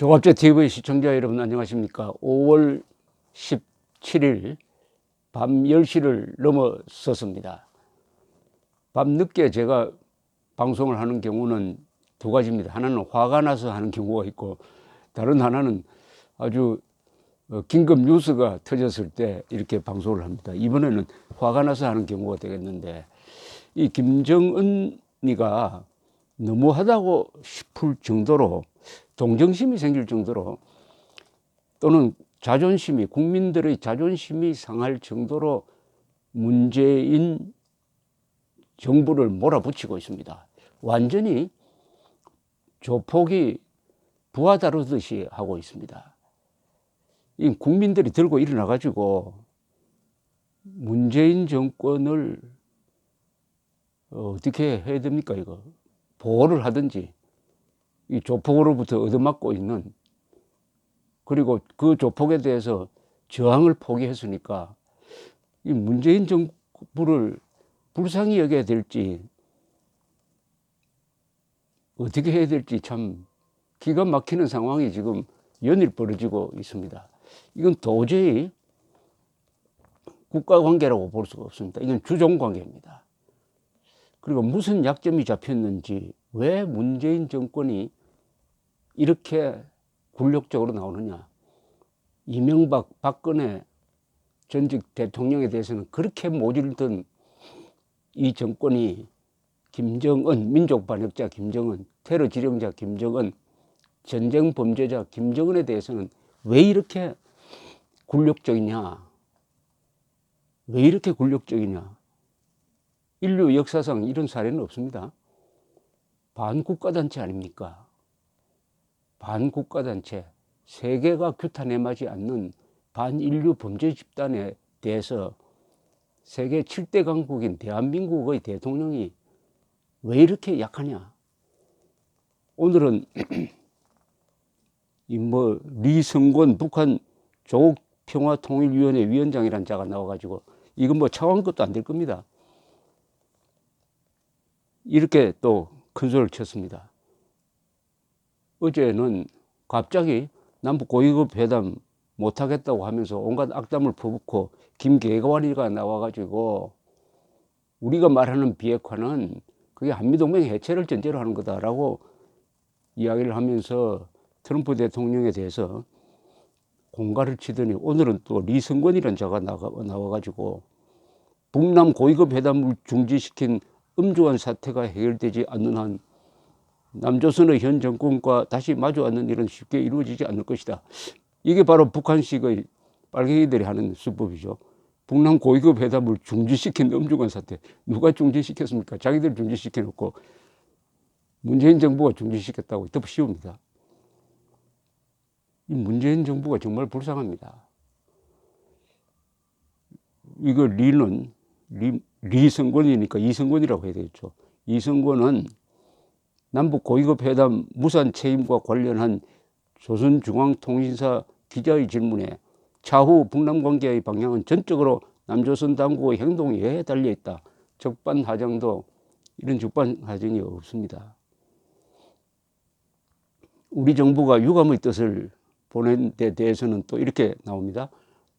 조갑제 TV 시청자 여러분 안녕하십니까. 5월 17일 밤 10시를 넘어섰습니다. 밤늦게 제가 방송을 하는 경우는 두 가지입니다. 하나는 화가 나서 하는 경우가 있고, 다른 하나는 아주 긴급 뉴스가 터졌을 때 이렇게 방송을 합니다. 이번에는 화가 나서 하는 경우가 되겠는데, 이 김정은이가 너무하다고 싶을 정도로, 동정심이 생길 정도로, 또는 자존심이, 국민들의 자존심이 상할 정도로 문재인 정부를 몰아붙이고 있습니다. 완전히 조폭이 부하 다루듯이 하고 있습니다. 이 국민들이 들고 일어나 가지고 문재인 정권을 어떻게 해야 됩니까? 이거 보호를 하든지, 이 조폭으로부터 얻어맞고 있는, 그리고 그 조폭에 대해서 저항을 포기했으니까 이 문재인 정부를 불쌍히 여겨야 될지 어떻게 해야 될지 참 기가 막히는 상황이 지금 연일 벌어지고 있습니다. 이건 도저히 국가관계라고 볼 수가 없습니다. 이건 주종관계입니다. 그리고 무슨 약점이 잡혔는지, 왜 문재인 정권이 이렇게 굴욕적으로 나오느냐. 이명박, 박근혜 전직 대통령에 대해서는 그렇게 모질던 이 정권이 김정은, 민족 반역자 김정은, 테러 지령자 김정은, 전쟁 범죄자 김정은에 대해서는 왜 이렇게 굴욕적이냐? 왜 이렇게 굴욕적이냐? 인류 역사상 이런 사례는 없습니다. 반국가단체 아닙니까? 반국가단체, 세계가 규탄해마지 않는 반인류 범죄 집단에 대해서 세계 7대 강국인 대한민국의 대통령이 왜 이렇게 약하냐? 오늘은 리성권 북한 조국평화통일위원회 위원장이라는 자가 나와가지고 이건 차원 것도 안 될 겁니다. 이렇게 또 큰 소리를 쳤습니다. 어제는 갑자기 남북 고위급 회담 못하겠다고 하면서 온갖 악담을 퍼붓고 김계관이가 나와가지고 우리가 말하는 비핵화는 그게 한미동맹 해체를 전제로 하는 거다라고 이야기를 하면서 트럼프 대통령에 대해서 공갈을 치더니, 오늘은 또 리성권이라는 자가 나와가지고 북남 고위급 회담을 중지시킨 엄중한 사태가 해결되지 않는 한 남조선의 현 정권과 다시 마주 앉는 일은 쉽게 이루어지지 않을 것이다. 이게 바로 북한식의 빨갱이들이 하는 수법이죠. 북남 고위급 회담을 중지시킨 엄중한 사태. 누가 중지시켰습니까? 자기들 중지시켜놓고 문재인 정부가 중지시켰다고 덮어씌웁니다. 이 문재인 정부가 정말 불쌍합니다. 이거 리성권이니까 이성권이라고 해야 되겠죠. 이성권은 남북 고위급 회담 무산 채임과 관련한 조선중앙통신사 기자의 질문에 차후 북남 관계의 방향은 전적으로 남조선 당국의 행동에 달려있다. 적반하장도, 이런 적반하장이 없습니다. 우리 정부가 유감의 뜻을 보낸 데 대해서는 또 이렇게 나옵니다.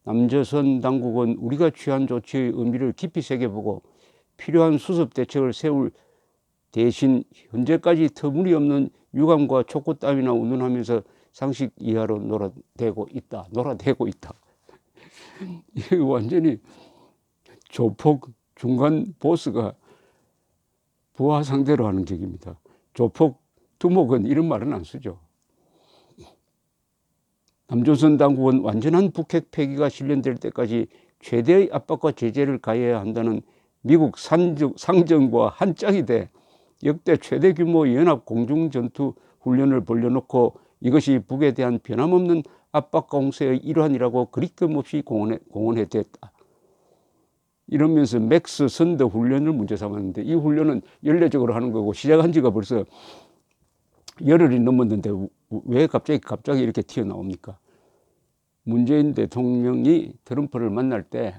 남조선 당국은 우리가 취한 조치의 의미를 깊이 새겨보고 필요한 수습 대책을 세울 대신 현재까지 터무니없는 유감과 촉구 따위나 운운하면서 상식 이하로 놀아대고 있다. 이게 완전히 조폭 중간 보스가 부하 상대로 하는 격입니다. 조폭 두목은 이런 말은 안 쓰죠. 남조선 당국은 완전한 북핵 폐기가 실현될 때까지 최대의 압박과 제재를 가해야 한다는 미국 상정과 한 짝이 돼 역대 최대 규모 연합 공중전투 훈련을 벌려놓고 이것이 북에 대한 변함없는 압박 공세의 일환이라고 그리낌없이 공언했다. 이러면서 맥스 선더 훈련을 문제 삼았는데, 이 훈련은 연례적으로 하는 거고 시작한 지가 벌써 열흘이 넘었는데 왜 갑자기 이렇게 튀어나옵니까? 문재인 대통령이 트럼프를 만날 때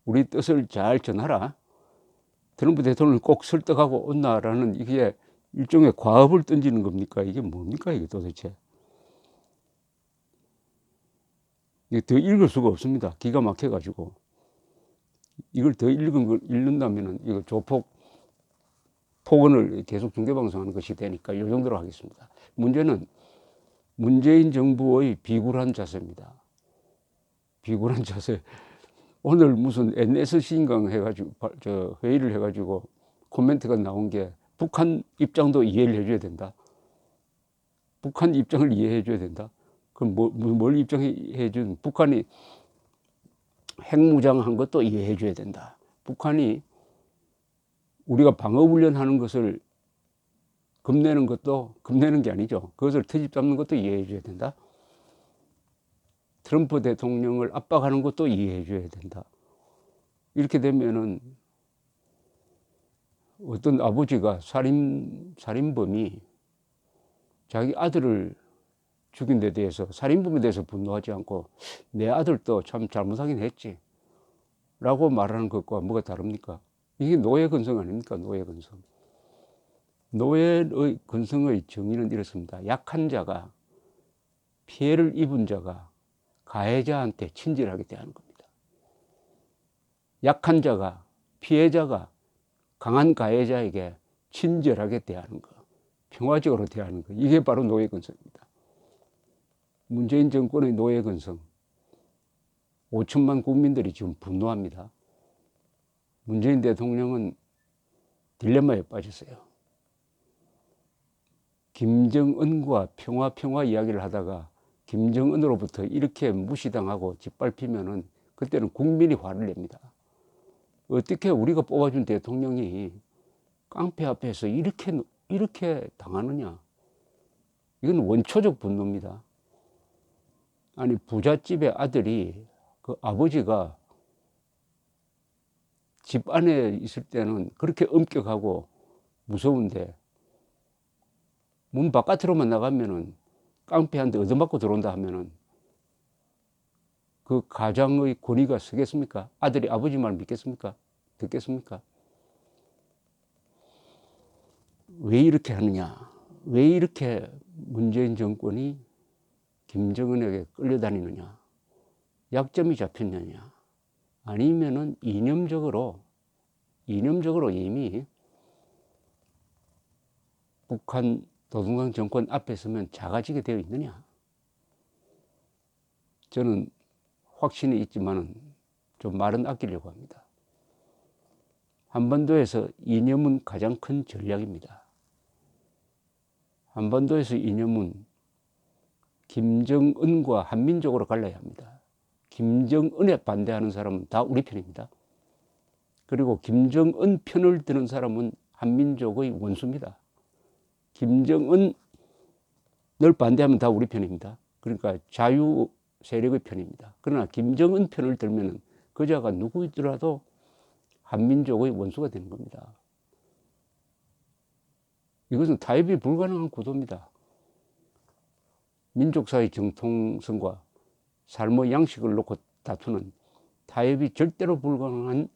우리 뜻을 잘 전하라. 트럼프 대통령을 꼭 설득하고 온나라는, 이게 일종의 과업을 던지는 겁니까? 이게 뭡니까 이게 도대체? 이게 더 읽을 수가 없습니다. 기가 막혀가지고. 이걸 더 읽는다면은 이거 조폭 폭언을 계속 중계방송하는 것이 되니까 이 정도로 하겠습니다. 문제는 문재인 정부의 비굴한 자세입니다. 비굴한 자세. 오늘 무슨 NSC인강 해가지고 회의를 해가지고 코멘트가 나온 게 북한 입장도 이해를 해줘야 된다. 북한 입장을 이해해줘야 된다. 그럼 뭘 입장해주는? 북한이 핵무장한 것도 이해해줘야 된다. 북한이 우리가 방어훈련하는 것을 겁내는 게 아니죠. 그것을 트집 잡는 것도 이해해줘야 된다. 트럼프 대통령을 압박하는 것도 이해해줘야 된다. 이렇게 되면은 어떤 아버지가 살인범이 자기 아들을 죽인 데 대해서, 살인범에 대해서 분노하지 않고 내 아들도 참 잘못하긴 했지 라고 말하는 것과 뭐가 다릅니까? 이게 노예 근성 아닙니까? 노예 근성. 노예의 근성의 정의는 이렇습니다. 약한 자가, 피해를 입은 자가 가해자한테 친절하게 대하는 겁니다. 약한 자가, 피해자가 강한 가해자에게 친절하게 대하는 것, 평화적으로 대하는 것, 이게 바로 노예 근성입니다. 문재인 정권의 노예 근성, 5천만 국민들이 지금 분노합니다. 문재인 대통령은 딜레마에 빠졌어요. 김정은과 평화 이야기를 하다가 김정은으로부터 이렇게 무시당하고 짓밟히면은 그때는 국민이 화를 냅니다. 어떻게 우리가 뽑아준 대통령이 깡패 앞에서 이렇게 당하느냐. 이건 원초적 분노입니다. 아니, 부잣집의 아들이, 그 아버지가 집 안에 있을 때는 그렇게 엄격하고 무서운데 문 바깥으로만 나가면은 깡패한테 얻어맞고 들어온다 하면은 그 가장의 권위가 서겠습니까? 아들이 아버지 말 믿겠습니까? 듣겠습니까? 왜 이렇게 하느냐? 왜 이렇게 문재인 정권이 김정은에게 끌려다니느냐? 약점이 잡혔느냐? 아니면은 이념적으로 이미 북한 노동당 정권 앞에 서면 작아지게 되어 있느냐? 저는 확신이 있지만은 좀 말은 아끼려고 합니다. 한반도에서 이념은 가장 큰 전략입니다. 한반도에서 이념은 김정은과 한민족으로 갈라야 합니다. 김정은에 반대하는 사람은 다 우리 편입니다. 그리고 김정은 편을 드는 사람은 한민족의 원수입니다. 김정은을 반대하면 다 우리 편입니다. 그러니까 자유 세력의 편입니다. 그러나 김정은 편을 들면 그자가 누구이더라도 한민족의 원수가 되는 겁니다. 이것은 타협이 불가능한 구도입니다. 민족사의 정통성과 삶의 양식을 놓고 다투는 타협이 절대로 불가능한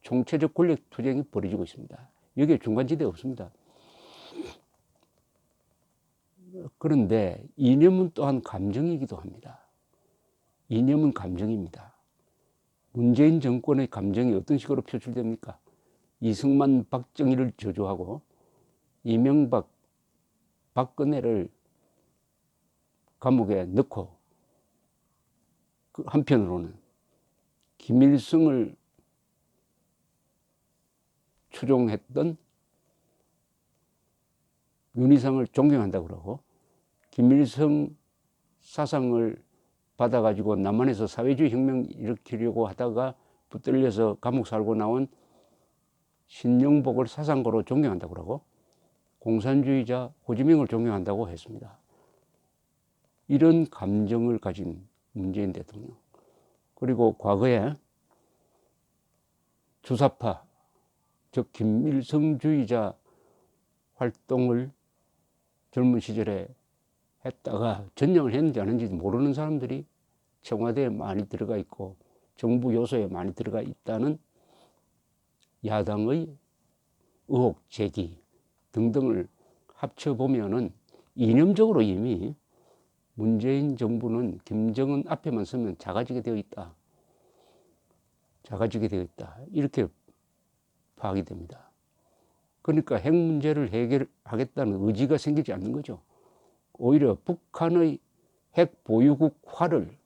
총체적 권력 투쟁이 벌어지고 있습니다. 여기에 중간지대 없습니다. 그런데 이념은 또한 감정이기도 합니다. 이념은 감정입니다. 문재인 정권의 감정이 어떤 식으로 표출됩니까? 이승만, 박정희를 저주하고 이명박, 박근혜를 감옥에 넣고 그 한편으로는 김일성을 추종했던 윤희상을 존경한다고 그러고 김일성 사상을 받아가지고 남한에서 사회주의 혁명 일으키려고 하다가 붙들려서 감옥 살고 나온 신영복을 사상가로 존경한다고 그러고 공산주의자 호지민을 존경한다고 했습니다. 이런 감정을 가진 문재인 대통령, 그리고 과거에 주사파, 즉 김일성주의자 활동을 젊은 시절에 했다가 전향을 했는지 안 했는지 모르는 사람들이 청와대에 많이 들어가 있고 정부 요소에 많이 들어가 있다는 야당의 의혹 제기 등등을 합쳐보면은 이념적으로 이미 문재인 정부는 김정은 앞에만 서면 작아지게 되어 있다. 작아지게 되어 있다. 이렇게 파악이 됩니다. 그러니까 핵 문제를 해결하겠다는 의지가 생기지 않는 거죠. 오히려 북한의 핵 보유국화를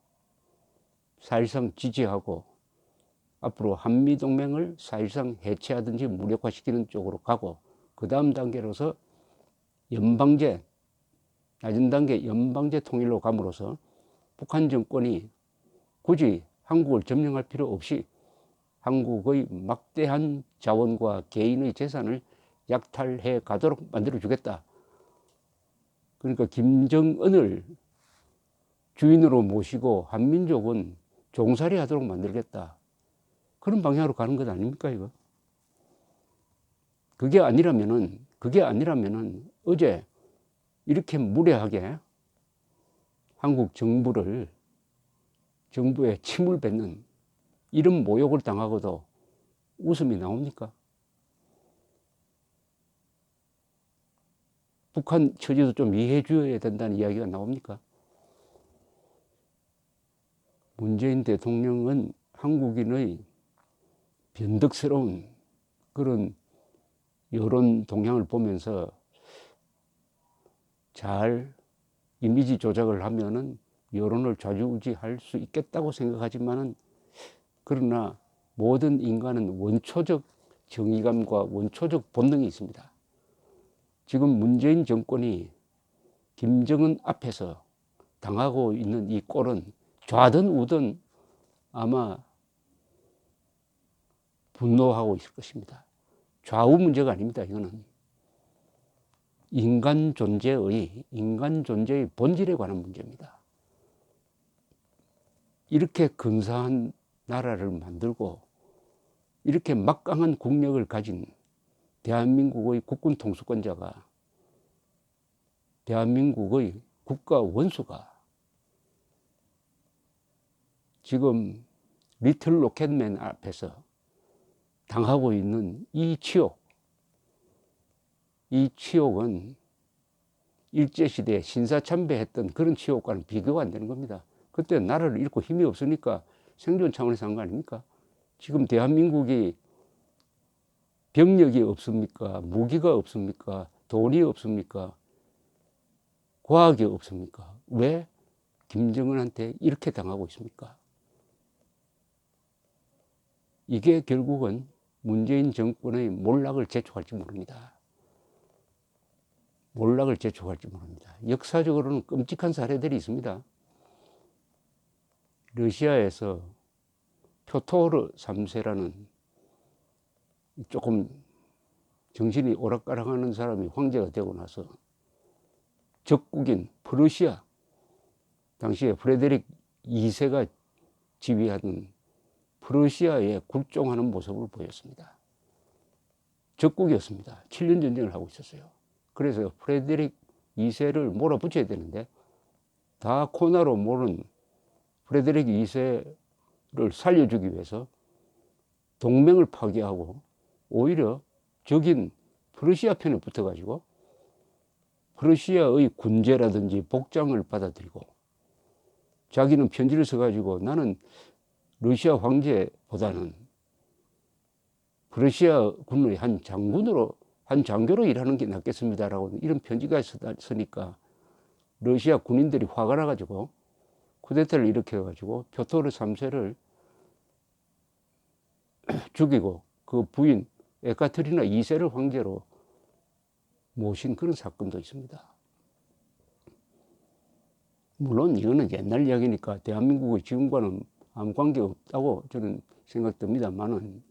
사실상 지지하고 앞으로 한미동맹을 사실상 해체하든지 무력화시키는 쪽으로 가고, 그 다음 단계로서 연방제, 낮은 단계 연방제 통일로 감으로써 북한 정권이 굳이 한국을 점령할 필요 없이 한국의 막대한 자원과 개인의 재산을 약탈해 가도록 만들어 주겠다. 그러니까 김정은을 주인으로 모시고 한민족은 종살이 하도록 만들겠다. 그런 방향으로 가는 것 아닙니까, 이거? 그게 아니라면은 어제 이렇게 무례하게 한국 정부에 침을 뱉는 이런 모욕을 당하고도 웃음이 나옵니까? 북한 처지도 좀 이해해 줘야 된다는 이야기가 나옵니까? 문재인 대통령은 한국인의 변덕스러운 그런 여론 동향을 보면서 잘 이미지 조작을 하면은 여론을 좌지우지할 수 있겠다고 생각하지만은, 그러나 모든 인간은 원초적 정의감과 원초적 본능이 있습니다. 지금 문재인 정권이 김정은 앞에서 당하고 있는 이 꼴은 좌든 우든 아마 분노하고 있을 것입니다. 좌우 문제가 아닙니다. 이거는 인간 존재의 본질에 관한 문제입니다. 이렇게 근사한 나라를 만들고 이렇게 막강한 국력을 가진 대한민국의 국군 통수권자가, 대한민국의 국가 원수가 지금 리틀 로켓맨 앞에서 당하고 있는 이 치욕은 일제시대에 신사참배했던 그런 치욕과는 비교가 안 되는 겁니다. 그때 나라를 잃고 힘이 없으니까 생존 차원에서 한 거 아닙니까? 지금 대한민국이 병력이 없습니까? 무기가 없습니까? 돈이 없습니까? 과학이 없습니까? 왜 김정은한테 이렇게 당하고 있습니까? 이게 결국은 문재인 정권의 몰락을 재촉할지 모릅니다. 몰락을 재촉할지 모릅니다. 역사적으로는 끔찍한 사례들이 있습니다. 러시아에서 표토르 3세라는 조금 정신이 오락가락하는 사람이 황제가 되고 나서 적국인 프러시아, 당시에 프레데릭 2세가 지휘하던 프러시아에 굴종하는 모습을 보였습니다. 적국이었습니다. 7년 전쟁을 하고 있었어요. 그래서 프레데릭 2세를 몰아붙여야 되는데 다 코나로 모른 프레데릭 2세를 살려주기 위해서 동맹을 파괴하고 오히려 적인 프러시아 편에 붙어가지고 프러시아의 군제라든지 복장을 받아들이고, 자기는 편지를 써가지고 나는 러시아 황제보다는 프러시아 군의 한 장교로 일하는 게 낫겠습니다라고 이런 편지가 쓰니까 러시아 군인들이 화가 나가지고 쿠데타를 일으켜가지고 표토르 3세를 죽이고 그 부인 에카테리나 2세를 황제로 모신 그런 사건도 있습니다. 물론 이거는 옛날 이야기니까 대한민국의 지금과는 아무 관계 없다고 저는 생각됩니다만은,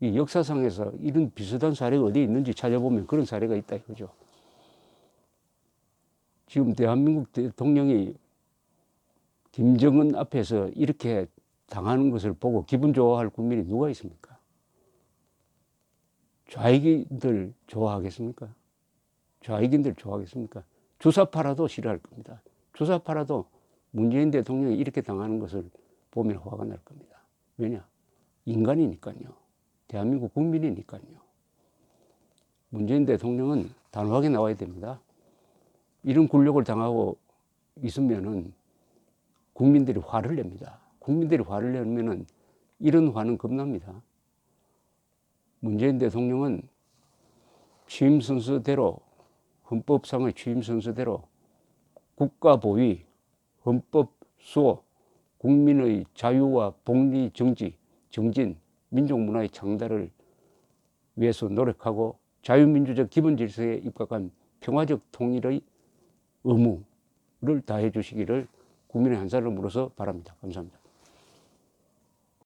이 역사상에서 이런 비슷한 사례가 어디 있는지 찾아보면 그런 사례가 있다 이거죠. 지금 대한민국 대통령이 김정은 앞에서 이렇게 당하는 것을 보고 기분 좋아할 국민이 누가 있습니까? 좌익인들 좋아하겠습니까? 좌익인들 좋아하겠습니까? 주사파라도 싫어할 겁니다. 주사파라도 문재인 대통령이 이렇게 당하는 것을 보면 화가 날 겁니다. 왜냐? 인간이니까요. 대한민국 국민이니까요. 문재인 대통령은 단호하게 나와야 됩니다. 이런 굴욕을 당하고 있으면은 국민들이 화를 냅니다. 국민들이 화를 내면은 이런 화는 겁납니다. 문재인 대통령은 취임 순서대로, 헌법상의 취임 순서대로 국가 보위, 헌법 수호, 국민의 자유와 복리 정진, 민족 문화의 창달을 위해서 노력하고 자유민주적 기본 질서에 입각한 평화적 통일의 의무를 다해 주시기를 국민의 한 사람으로서 바랍니다. 감사합니다.